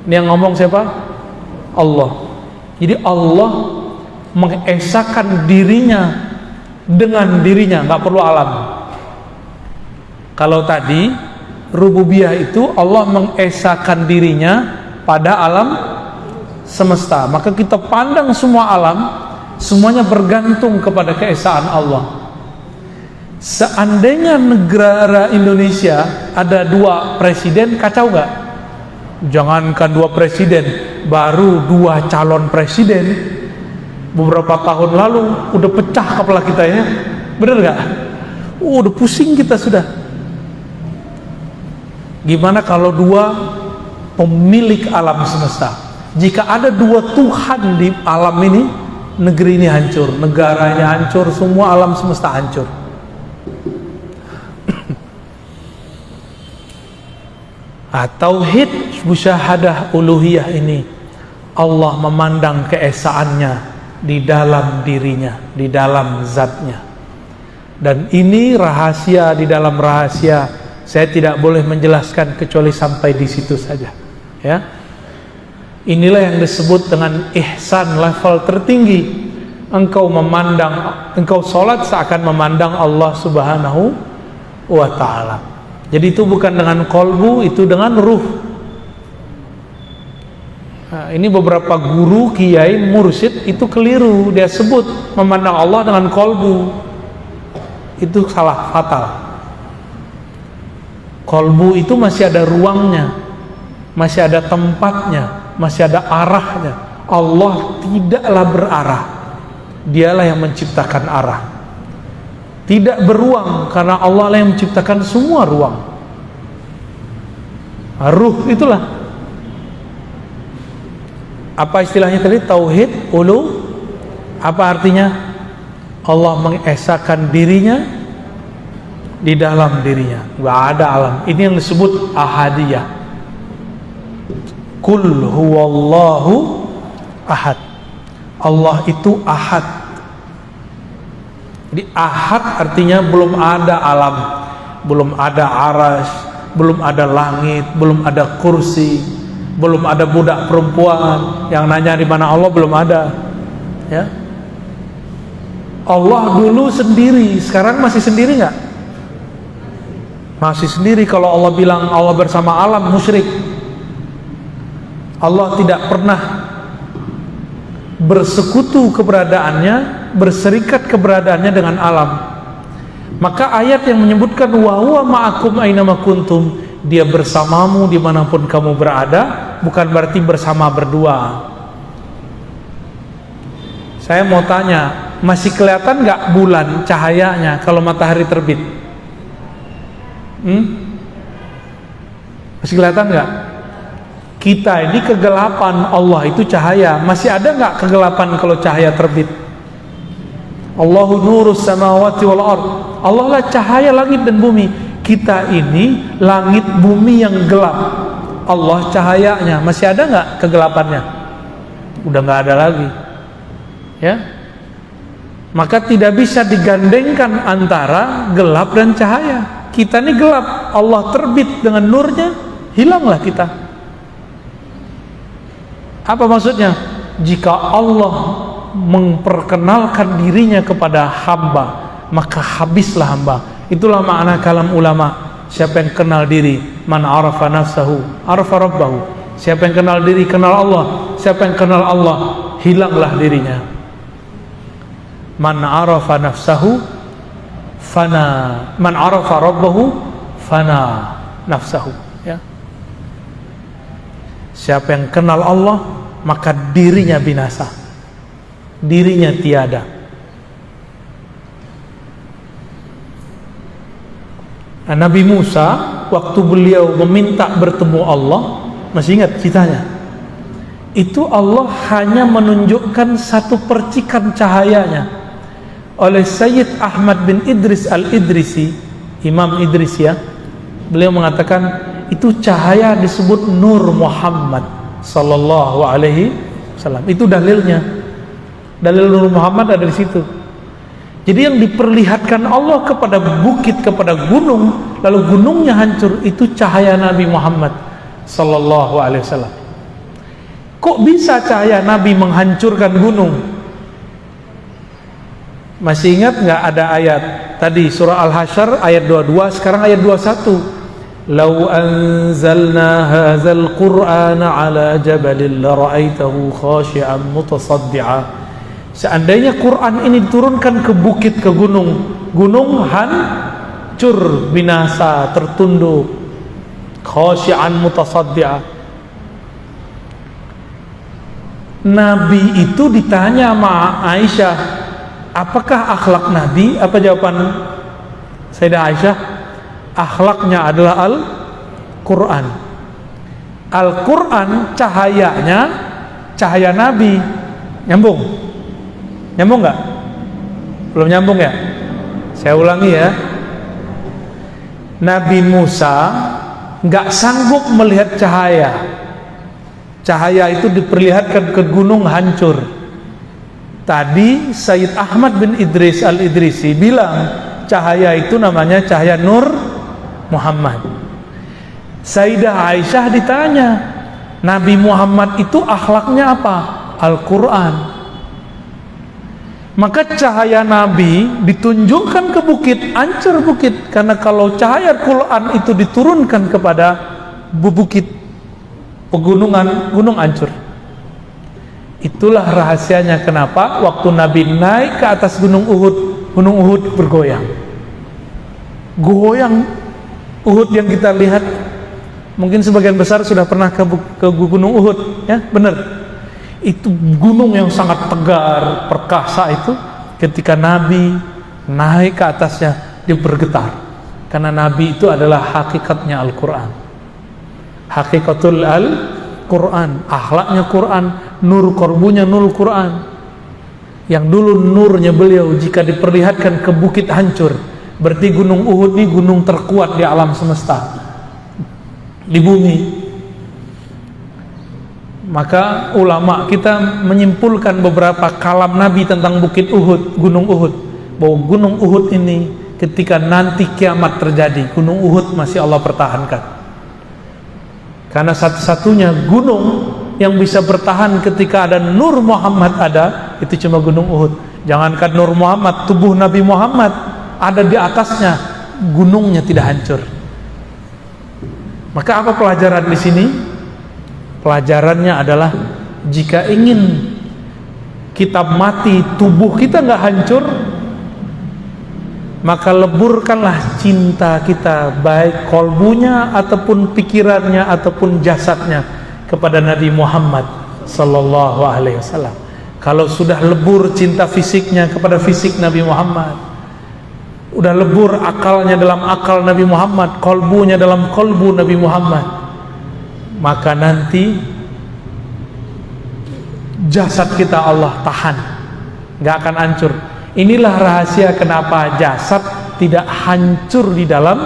Speaker 1: Ini yang ngomong siapa? Allah. Jadi Allah mengesahkan dirinya dengan dirinya, nggak perlu alam. Kalau tadi rububiyah itu Allah mengesakan dirinya pada alam semesta. Maka kita pandang semua alam, semuanya bergantung kepada keesaan Allah. Seandainya negara Indonesia ada 2 presiden, kacau nggak? Jangankan 2 presiden, baru 2 calon presiden beberapa tahun lalu udah pecah kepala kita ya, bener nggak? Udah pusing kita sudah. Gimana kalau 2 pemilik alam semesta? Jika ada 2 Tuhan di alam ini, negeri ini hancur, negaranya hancur, semua alam semesta hancur. Tauhid musyahadah uluhiyah ini, Allah memandang keesaannya di dalam dirinya, di dalam zatnya. Dan ini rahasia di dalam rahasia, saya tidak boleh menjelaskan kecuali sampai di situ saja ya. Inilah yang disebut dengan ihsan, level tertinggi. Engkau memandang, engkau sholat seakan memandang Allah subhanahu wa ta'ala. Jadi itu bukan dengan kolbu, itu dengan ruh. Nah, ini beberapa guru, kiai, mursyid itu keliru. Dia sebut memandang Allah dengan kolbu. Itu salah fatal. Kolbu itu masih ada ruangnya, masih ada tempatnya, masih ada arahnya. Allah tidaklah berarah. Dialah yang menciptakan arah. Tidak beruang, karena Allah lah yang menciptakan semua ruang. Ruh itulah. Apa istilahnya tadi? Tauhid ulu. Apa artinya? Allah mengesakan dirinya di dalam dirinya. Gak ada alam. Ini yang disebut ahadiyah. Kul huwallahu ahad. Allah itu ahad. Jadi ahad artinya belum ada alam, belum ada arasy, belum ada langit, belum ada kursi, belum ada budak perempuan yang nanya di mana Allah, belum ada. Ya. Allah dulu sendiri, sekarang masih sendiri nggak? Masih sendiri. Kalau Allah bilang Allah bersama alam, musyrik. Allah tidak pernah bersekutu keberadaannya, berserikat keberadaannya dengan alam. Maka ayat yang menyebutkan wa huwa ma'akum ainama kuntum, dia bersamamu dimanapun kamu berada, bukan berarti bersama berdua. Saya mau tanya, masih kelihatan nggak bulan cahayanya kalau matahari terbit? Masih kelihatan nggak? Kita ini kegelapan, Allah itu cahaya. Masih ada nggak kegelapan kalau cahaya terbit? Allahu nurus samawati wal ard. Allah lah cahaya langit dan bumi. Kita ini langit bumi yang gelap. Allah cahayanya. Masih ada nggak kegelapannya? Udah nggak ada lagi. Ya. Maka tidak bisa digandengkan antara gelap dan cahaya. Kita ini gelap, Allah terbit dengan nurnya, hilanglah kita. Apa maksudnya? Jika Allah memperkenalkan dirinya kepada hamba, maka habislah hamba. Itulah makna kalam ulama. Siapa yang kenal diri, man arafa nafsahu arafa rabbahu. Siapa yang kenal diri, kenal Allah. Siapa yang kenal Allah, hilanglah dirinya. Man arafa nafsahu fana, man arafa rabbahu fana nafsahu. Ya. Siapa yang kenal Allah, maka dirinya binasa, dirinya tiada. Nah, Nabi Musa waktu beliau meminta bertemu Allah, masih ingat ceritanya? Itu Allah hanya menunjukkan satu percikan cahayanya oleh Sayyid Ahmad bin Idris al-Idrisi, Imam Idris ya. Beliau mengatakan itu cahaya disebut Nur Muhammad sallallahu alaihi wasallam. Itu dalilnya. Dalil Nur Muhammad ada di situ. Jadi yang diperlihatkan Allah kepada bukit, kepada gunung, lalu gunungnya hancur, itu cahaya Nabi Muhammad sallallahu alaihi wasallam. Kok bisa cahaya Nabi menghancurkan gunung? Masih ingat nggak ada ayat tadi surah Al-Hasyr ayat 22, sekarang ayat 21. "Lau anzalna hadzal Qur'ana 'ala jabalin la ra'aitahu khashi'an mutasaddi'a." Seandainya Quran ini diturunkan ke bukit, ke gunung, gunung hancur, binasa, tertunduk. Khashi'an mutasaddi'a. Nabi itu ditanya sama Aisyah, apakah akhlak Nabi? Apa jawaban Sayyidah Aisyah? Akhlaknya adalah Al-Quran. Al-Quran cahayanya cahaya Nabi. Nyambung? Nyambung nggak? Belum nyambung ya? Saya ulangi ya. Nabi Musa nggak sanggup melihat cahaya. Cahaya itu diperlihatkan ke gunung hancur. Tadi Sayyid Ahmad bin Idris Al-Idrisi bilang cahaya itu namanya cahaya Nur Muhammad. Sayyidah Aisyah ditanya, Nabi Muhammad itu akhlaknya apa? Al-Quran. Maka cahaya Nabi ditunjukkan ke bukit, hancur bukit. Karena kalau cahaya Al-Quran itu diturunkan kepada bukit, pegunungan, gunung hancur. Itulah rahasianya kenapa waktu Nabi naik ke atas gunung Uhud bergoyang. Goyang Uhud yang kita lihat, mungkin sebagian besar sudah pernah ke gunung Uhud, ya, benar. Itu gunung yang sangat tegar, perkasa itu, ketika Nabi naik ke atasnya, dia bergetar. Karena Nabi itu adalah hakikatnya Al-Quran. Hakikatul Al-Quran, akhlaknya Quran, nur korbunya nur Quran. Yang dulu nurnya beliau jika diperlihatkan ke bukit hancur, berarti gunung Uhud ini gunung terkuat di alam semesta, di bumi. Maka ulama kita menyimpulkan beberapa kalam Nabi tentang bukit Uhud, gunung Uhud, bahwa gunung Uhud ini ketika nanti kiamat terjadi, gunung Uhud masih Allah pertahankan. Karena satu-satunya gunung yang bisa bertahan ketika ada Nur Muhammad ada, itu cuma gunung Uhud. Jangankan Nur Muhammad, tubuh Nabi Muhammad ada di atasnya, gunungnya tidak hancur. Maka apa pelajaran di sini? Pelajarannya adalah jika ingin kita mati, tubuh kita nggak hancur, maka leburkanlah cinta kita, baik kolbunya ataupun pikirannya ataupun jasadnya kepada Nabi Muhammad sallallahu alaihi wasallam. Kalau sudah lebur cinta fisiknya kepada fisik Nabi Muhammad, udah lebur akalnya dalam akal Nabi Muhammad, kolbunya dalam kolbu Nabi Muhammad, maka nanti jasad kita Allah tahan, nggak akan hancur. Inilah rahasia kenapa jasad tidak hancur di dalam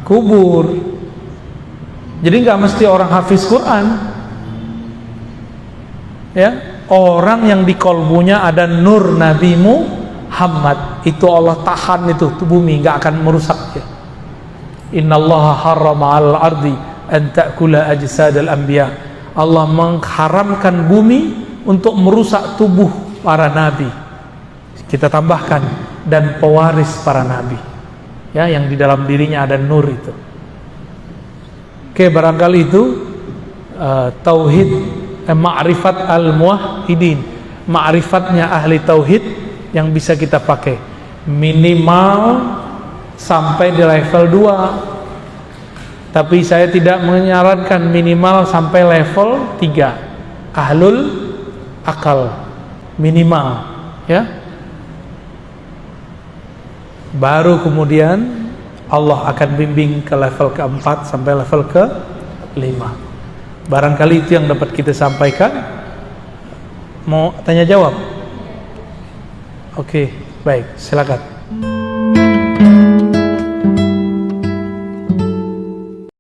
Speaker 1: kubur. Jadi nggak mesti orang hafiz Quran, ya, orang yang di kolbunya ada nur Nabi Muhammad, itu Allah tahan itu bumi, nggak akan merusak ya. Innallaha harrama 'alal ardi an ta'kula ajsadal anbiya. Allah mengharamkan bumi untuk merusak tubuh para nabi. Kita tambahkan dan pewaris para nabi, ya, yang di dalam dirinya ada nur itu. Oke, barangkali itu tauhid, ma'rifat al-muwahhidin, ma'rifatnya ahli tauhid yang bisa kita pakai. Minimal sampai di level 2. Tapi saya tidak menyarankan minimal sampai level 3. Ahlul akal minimal, ya. Baru kemudian Allah akan bimbing ke level ke-4 sampai level ke-5. Barangkali itu yang dapat kita sampaikan. Mau tanya jawab? Oke, baik, silakan.